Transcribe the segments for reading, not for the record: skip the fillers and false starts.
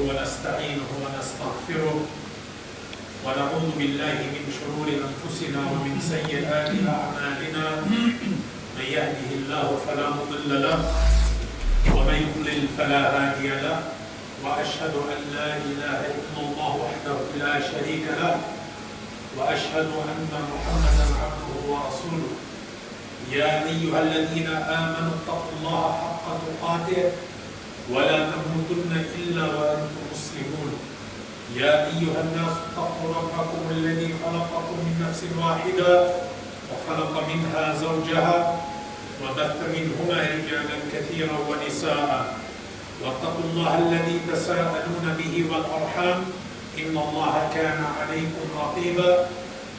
ونستعينه ونستغفره ونعوذ بالله من شرور أنفسنا ومن سيئات أعمالنا من يهده الله فلا مضل له ومن يضلل فلا هادي له وأشهد أن لا إله إلا الله وحده لا شريك له وأشهد أن محمدا عبده ورسوله يا أيها الذين آمنوا اتقوا الله حق تقاته ولا تموتن إلا وأنتم مسلمون يا أيها الناس اتقوا ربكم الذي خلقكم من نفس واحدة وخلق منها زوجها وبث منهما رجالا كثيرا ونساء واتقوا الله الذي تساءلون به والأرحام إن الله كان عليكم رقيبا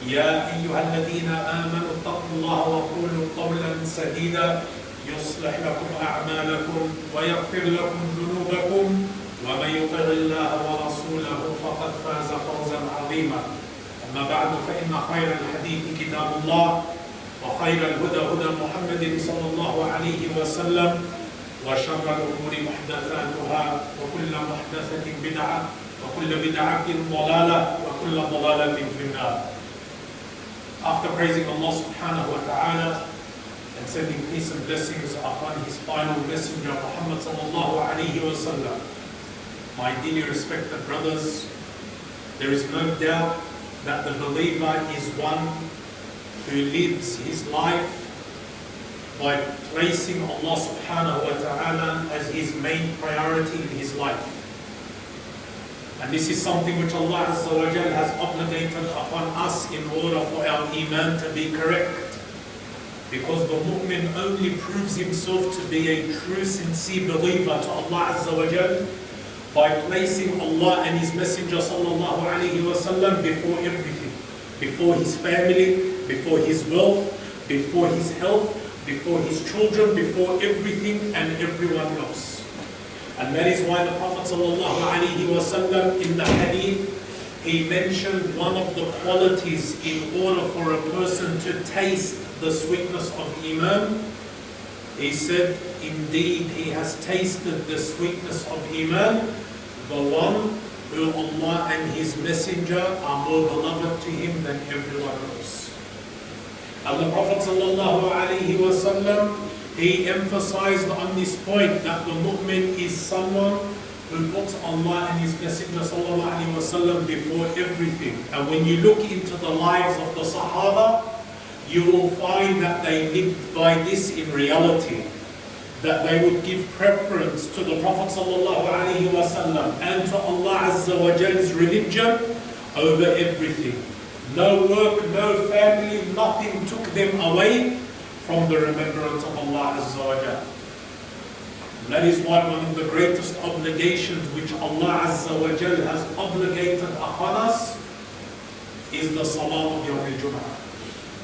يا أيها الذين آمنوا اتقوا الله وقولوا قولا سديدا يصلح لكم أعمالكم ويغفر لكم ذنوبكم ومن يطع الله ورسوله فقد فاز فوزا عظيما أما بعد فإن خير الحديث كتاب الله وخير الهدى هدى محمد صلى الله عليه وسلم وشر الأمور محدثاتها وكل محدثة بدعة وكل بدعة ضلالة وكل ضلالة في النار. After praising Allah subhanahu wa ta'ala and sending peace and blessings upon his final messenger Muhammad sallallahu alayhi wa sallam, my dearly respected brothers, there is no doubt that the believer is one who lives his life by placing Allah subhanahu wa ta'ala as his main priority in his life. And this is something which Allah Azza wa Jal has obligated upon us in order for our iman to be correct. Because the mu'min only proves himself to be a true sincere believer to Allah Azza wa Jal by placing Allah and His Messenger sallallahu alayhi wa sallam before everything. Before his family, before his wealth, before his health, before his children, before everything and everyone else. And that is why the Prophet sallallahu alayhi wa sallam in the hadith, he mentioned one of the qualities in order for a person to taste the sweetness of Iman. He said, indeed he has tasted the sweetness of Iman, the one who Allah and His Messenger are more beloved to him than everyone else. And the Prophet sallallahu alayhi wa sallam, he emphasized on this point that the mu'min is someone who puts Allah and His Messenger sallallahu alayhi wa sallam before everything. And when you look into the lives of the Sahaba, you will find that they lived by this in reality. That they would give preference to the Prophet sallallahu alayhi wa sallam and to Allah Azza wa Jal's religion over everything. No work, no family, nothing took them away from the remembrance of Allah Azza wa Jal. And that is why one of the greatest obligations which Allah Azza wa Jal has obligated upon us is the Salah of Yawm al-Jum'ah.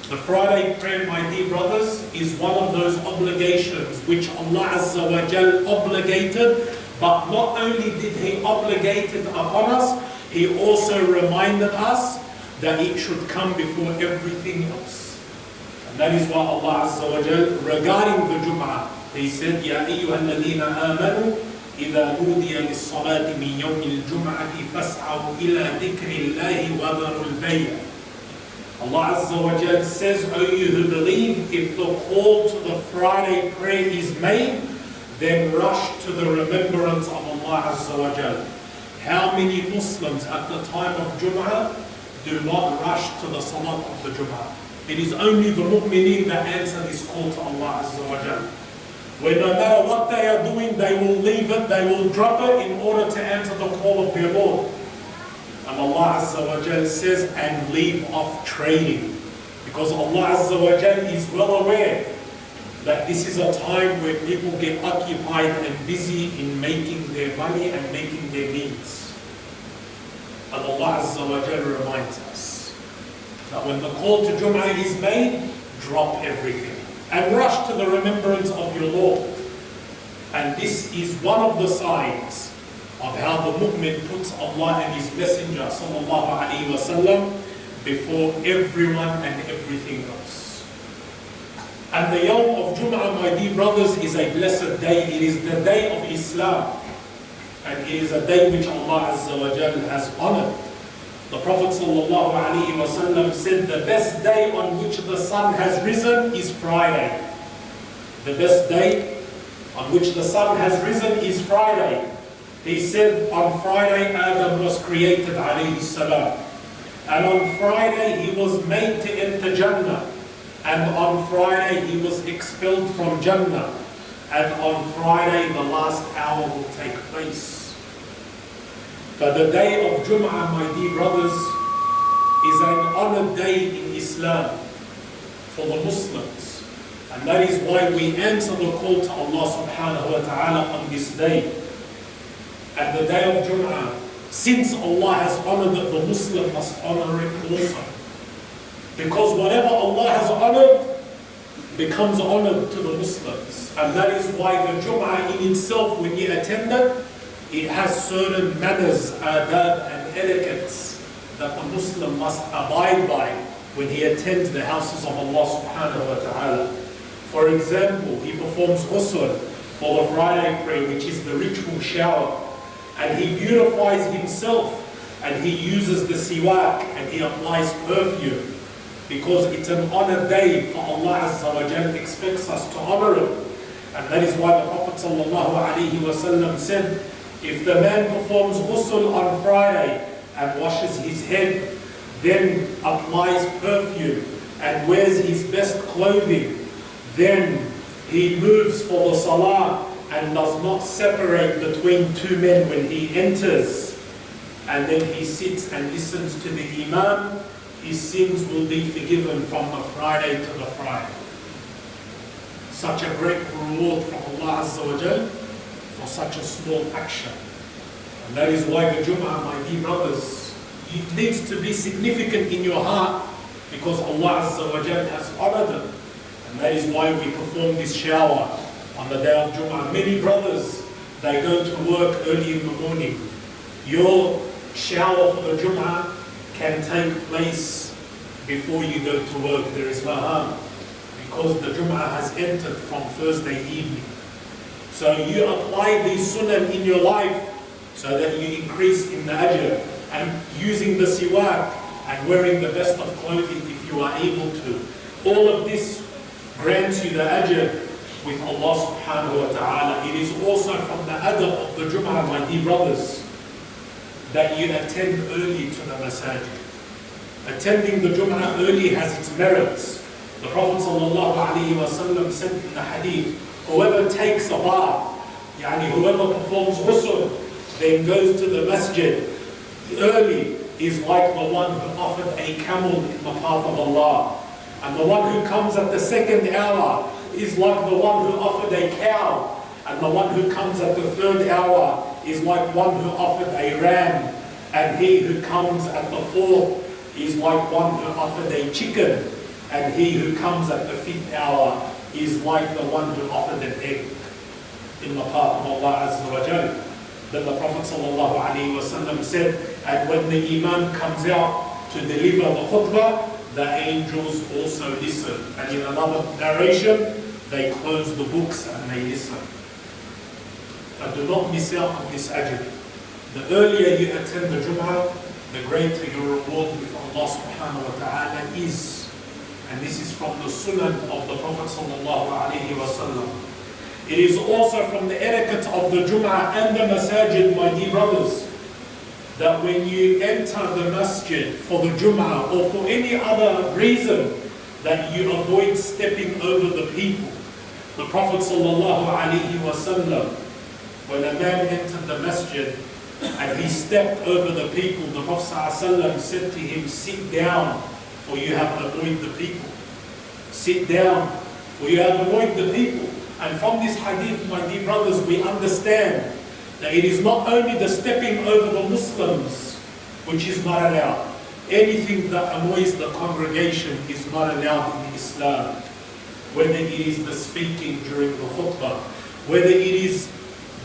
The Friday prayer, my dear brothers, is one of those obligations which Allah Azza wa Jal obligated, but not only did He obligate it upon us, He also reminded us that it should come before everything else. And that is why Allah Azza wa Jal, regarding the Jum'ah, He said, يَا أَيُّهَا الَّذِينَ آمَنُوا إِذَا نُودِيَ لِلصَّلَاةِ مِنْ يَوْمِ الْجُمْعَةِ فَاسْعَوْا إِلَى ذِكْرِ اللَّهِ وَذَرُوا الْبَيْعَ. Allah Azza wa Jal says, O you who believe, if the call to the Friday prayer is made, then rush to the remembrance of Allah Azza wa Jal. How many Muslims at the time of Jum'ah do not rush to the Salat of the Jum'ah? It is only the mu'mineen that answer this call to Allah Azza wa Jal. Where no matter what they are doing, they will leave it, they will drop it in order to answer the call of their Lord. And Allah Azza wa Jal says, and leave off trading. Because Allah Azza wa Jal is well aware that this is a time where people get occupied and busy in making their money and making their needs. And Allah Azza wa Jal reminds us that when the call to Jum'ah is made, drop everything and rush to the remembrance of your Lord. And this is one of the signs of how the mu'min puts Allah and His Messenger sallallahu alayhi wa sallam before everyone and everything else. And the Yawm of Jum'ah, my dear brothers, is a blessed day. It is the day of Islam. and it is a day which Allah Azza wa Jal has honored. The Prophet ﷺ said the best day on which the sun has risen is Friday. The best day on which the sun has risen is Friday. He said on Friday Adam was created alayhi salam. And on Friday he was made to enter Jannah. And on Friday he was expelled from Jannah. And on Friday the last hour will take place. For the day of Jum'ah, my dear brothers, is an honored day in Islam for the Muslims. And that is why we answer the call to Allah subhanahu wa ta'ala on this day. And the day of Jum'ah, since Allah has honored it, the Muslim must honor it also. Because whatever Allah has honored becomes honored to the Muslims. And that is why the Jum'ah in itself, when you attend it, it has certain manners, adab and etiquettes that the Muslim must abide by when he attends the houses of Allah subhanahu wa ta'ala. For example, he performs ghusl for the Friday prayer, which is the ritual shower. And he beautifies himself, and he uses the siwak, and he applies perfume. Because it's an honored day for Allah Azza wa Jal expects us to honor it. And that is why the Prophet sallallahu alaihi wasallam said, if the man performs ghusl on Friday and washes his head, then applies perfume and wears his best clothing, then he moves for the salah and does not separate between two men when he enters, and then he sits and listens to the imam, his sins will be forgiven from the Friday to the Friday. Such a great reward from Allah Azza wa Jal for such a small action. And that is why the Jum'ah, my dear brothers, it needs to be significant in your heart, because Allah Azza wa Jal has honored it. And that is why we perform this shower on the day of Jum'ah. Many brothers, they go to work early in the morning. Your shower for the Jum'ah can take place before you go to work. There is no harm, because the Jum'ah has entered from Thursday evening. So you apply these sunnah in your life so that you increase in the ajr, and using the siwak and wearing the best of clothing if you are able to. All of this grants you the ajr with Allah subhanahu wa ta'ala. It is also from the adab of the Jum'ah, my dear brothers, that you attend early to the masajid. Attending the Jum'ah early has its merits. The Prophet ﷺ said in the hadith, whoever takes a bath, whoever performs ghusl, then goes to the masjid early, is like the one who offered a camel in the path of Allah. And the one who comes at the second hour is like the one who offered a cow. And the one who comes at the third hour is like one who offered a ram. And he who comes at the fourth is like one who offered a chicken. And he who comes at the fifth hour is like the one who offered an egg in the path of Allah Azza wa Jal. Then the Prophet ﷺ said, and when the Imam comes out to deliver the khutbah, the angels also listen. And in another narration, they close the books and they listen. But do not miss out on this ajr. The earlier you attend the Jum'ah, the greater your reward with Allah subhanahu wa ta'ala is. And this is from the sunnah of the Prophet sallallahu alaihi wasallam. It is also from the etiquette of the Jum'ah and the masajid, my dear brothers, that when you enter the masjid for the Jum'ah or for any other reason, that you avoid stepping over the people. The Prophet sallallahu alaihi wasallam, when a man entered the masjid and he stepped over the people, the Prophet sallallahu alaihi wasallam said to him, sit down, for you have annoyed the people. Sit down, for you have annoyed the people. And from this hadith, my dear brothers, we understand that it is not only the stepping over the Muslims which is not allowed. Anything that annoys the congregation is not allowed in Islam. Whether it is the speaking during the khutbah, whether it is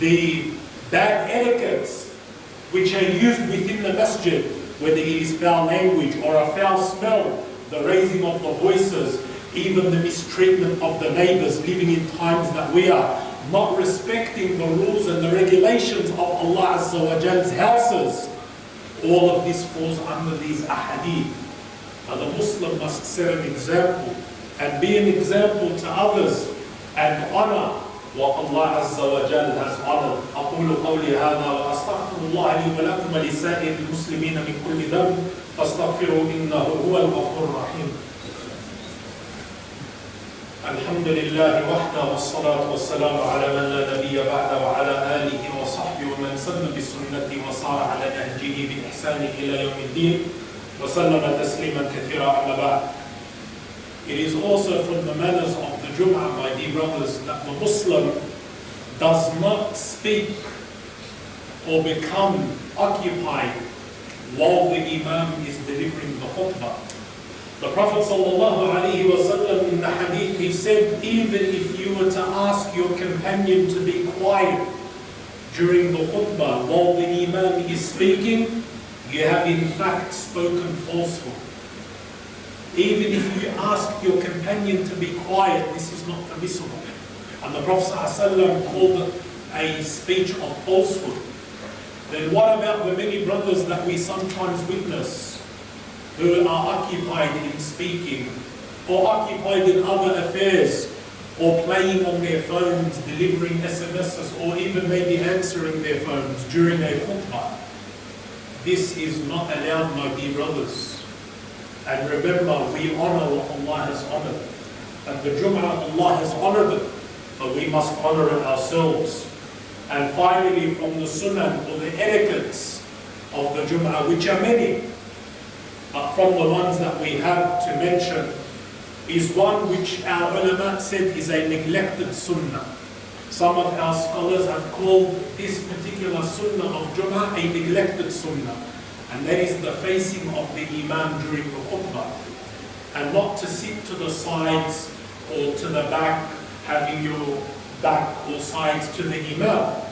the bad etiquettes which are used within the masjid, whether it is foul language or a foul smell, the raising of the voices, even the mistreatment of the neighbors living in times that we are. not respecting the rules and the regulations of Allah Azza wa Jal's houses, all of this falls under these ahadith. And the Muslim must set an example and be an example to others and honor what Allah Azza wa Jal has honored. أقول قولي هذا وأستغفر الله لي ولكم ولسائر المسلمين من كل ذنب فاستغفروا إنه هو الغفور الرحيم. الحمد لله وحده والصلاة والسلام على من لا نبي بعده وعلى آله وصحبه ومن سن بسنته وصار على نهجه بإحسان إلى يوم الدين وسلم تسليما كثيرا أما بعد. It is also from the manners of the Jum'ah, my dear brothers, that the Muslim does not speak or become occupied while the Imam is delivering the khutbah. The Prophet ﷺ in the hadith, he said, even if you were to ask your companion to be quiet during the khutbah while the Imam is speaking, you have in fact spoken falsehood. Even if you ask your companion to be quiet, this is not permissible. And the Prophet ﷺ called it a speech of falsehood. Then what about the many brothers that we sometimes witness who are occupied in speaking or occupied in other affairs or playing on their phones, delivering SMSs or even maybe answering their phones during a khutbah? This is not allowed, my dear brothers. And remember, we honor what Allah has honored. And the Jum'ah, Allah has honored it, but we must honor it ourselves. And finally, from the Sunnah or the etiquettes of the Jum'ah, which are many, but from the ones that we have to mention, is one which our ulama said is a neglected Sunnah. Some of our scholars have called this particular Sunnah of Jum'ah a neglected Sunnah. And that is the facing of the Imam during the khutbah. And not to sit to the sides or to the back, having your back or sides to the Imam.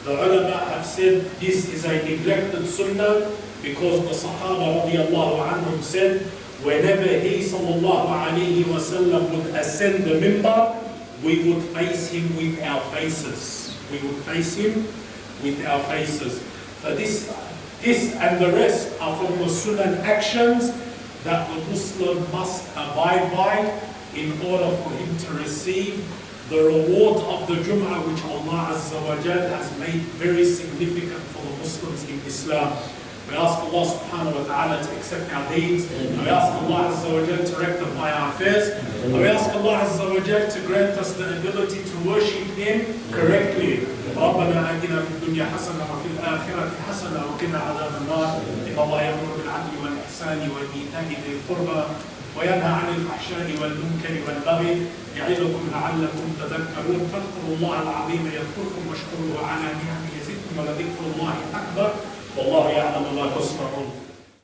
The ulama have said this is a neglected sunnah because the Sahaba radiallahu anhum said whenever he sallallahu alayhi wa sallam would ascend the mimbar, we would face him with our faces. We would face him with our faces. So this and the rest are from the sunnah actions that the Muslim must abide by in order for him to receive the reward of the Jum'ah, which Allah Azza wa Jal has made very significant for the Muslims in Islam. We ask Allah subhanahu wa ta'ala to accept our deeds. We ask Allah Azza wa Jal to rectify our affairs. We ask Allah Azza wa Jal to grant us the ability to worship Him correctly. ربنا آتنا في الدنيا حسنة وفي الآخرة حسنة وقنا عذاب النار إن الله يأمر بالعدل والإحسان وإيتاء ذي القربى وينهى عن الفحشاء والمنكر والبغي يعظكم لعلكم تذكرون فاذكروا الله العظيم يذكركم واشكروه على نعمه يزدكم ولذكر الله أكبر والله يعلم ما تصنعون.